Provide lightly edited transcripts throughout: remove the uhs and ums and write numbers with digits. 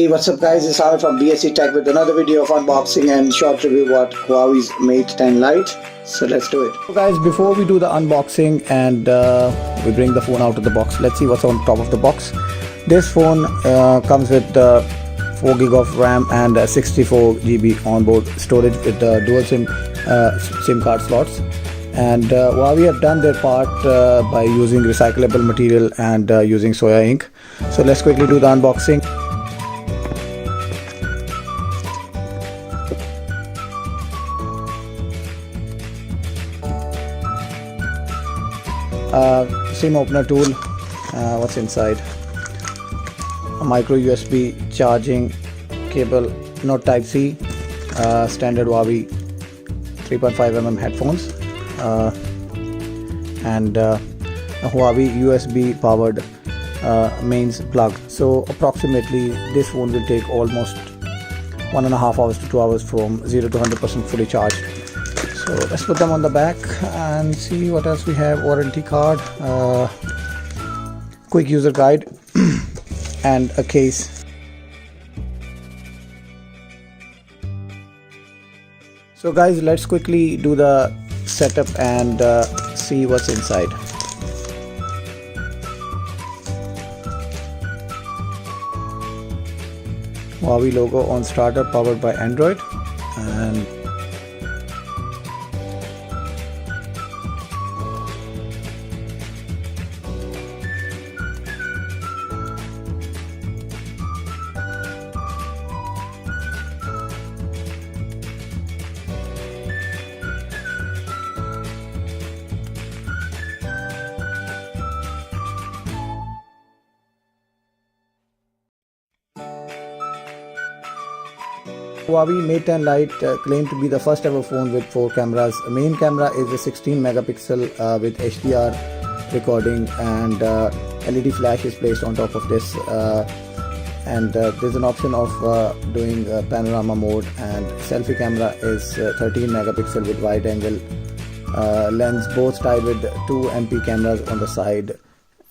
what's up guys, it's Hamid from BSc Tech with another video of unboxing and short review about Huawei's Mate 10 Lite. So let's do it. So guys, before we do the unboxing and we bring the phone out of the box, let's see what's on top of the box. This phone comes with 4 GB of RAM and 64 GB onboard storage with dual SIM card slots. And Huawei have done their part by using recyclable material and using soya ink. So let's quickly do the unboxing. SIM opener tool. What's inside? A micro USB charging cable, not type C, standard Huawei 3.5mm headphones, and a Huawei USB powered mains plug. So approximately this phone will take almost 1.5 hours to 2 hours from 0 to 100% fully charged. So let's put them on the back and see what else we have. Warranty card, quick user guide and a case. So guys, let's quickly do the setup and see what's inside. Huawei logo on starter, powered by Android, and Huawei Mate 10 Lite claimed to be the first ever phone with 4 cameras. The main camera is a 16 megapixel with HDR recording, and LED flash is placed on top of this, and there's an option of doing panorama mode, and selfie camera is 13 megapixel with wide angle lens, both tied with 2 MP cameras on the side.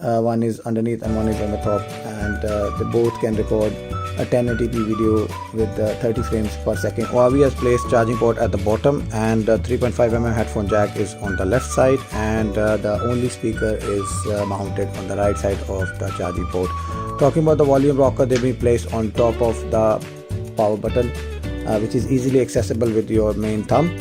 One is underneath and one is on the top, and they both can record a 1080p video with 30 frames per second. Huawei has placed charging port at the bottom, and 3.5mm headphone jack is on the left side, and the only speaker is mounted on the right side of the charging port. Talking about the volume rocker, they've been placed on top of the power button, which is easily accessible with your main thumb.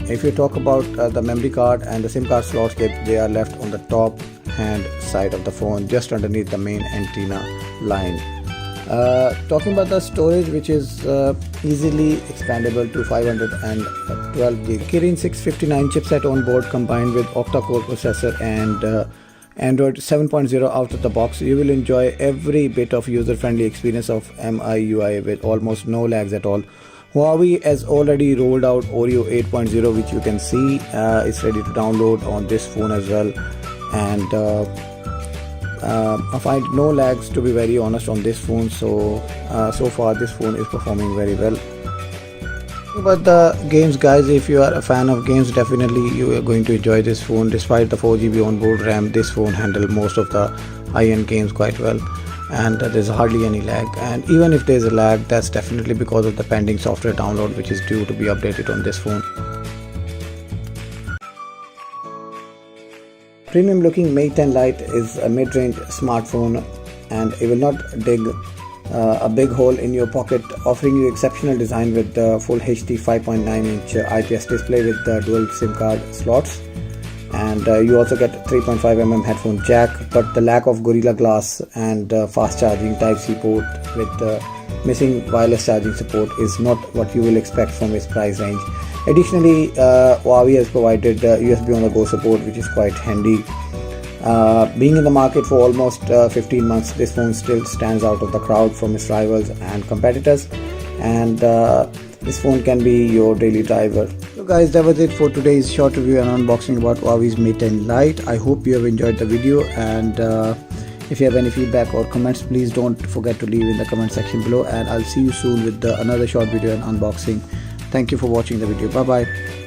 If you talk about the memory card and the SIM card slots, they are left on the top hand side of the phone, just underneath the main antenna line. Talking about the storage, which is easily expandable to 512 GB. Kirin 659 chipset on board, combined with octa-core processor and Android 7.0 out of the box. You will enjoy every bit of user-friendly experience of MIUI with almost no lags at all. Huawei has already rolled out Oreo 8.0, which you can see is ready to download on this phone as well, and I find no lags, to be very honest, on this phone. So far this phone is performing very well. But the games, guys, if you are a fan of games, definitely you are going to enjoy this phone. Despite the 4 GB onboard RAM, this phone handles most of the high-end games quite well, and there's hardly any lag. And even if there's a lag, that's definitely because of the pending software download, which is due to be updated on this phone. Premium looking Mate 10 Lite is a mid-range smartphone, and it will not dig a big hole in your pocket, offering you exceptional design with the full HD 5.9-inch IPS display with the dual SIM card slots, and you also get 3.5mm headphone jack, but the lack of Gorilla Glass and fast charging Type-C port with missing wireless charging support is not what you will expect from its price range. Additionally, Huawei has provided USB on the go support, which is quite handy. Being in the market for almost 15 months, this phone still stands out of the crowd from its rivals and competitors, and this phone can be your daily driver. So guys, that was it for today's short review and unboxing about Huawei's Mate 10 Lite. I hope you have enjoyed the video, and if you have any feedback or comments, please don't forget to leave in the comment section below, and I'll see you soon with another short video and unboxing. Thank you for watching the video. Bye bye.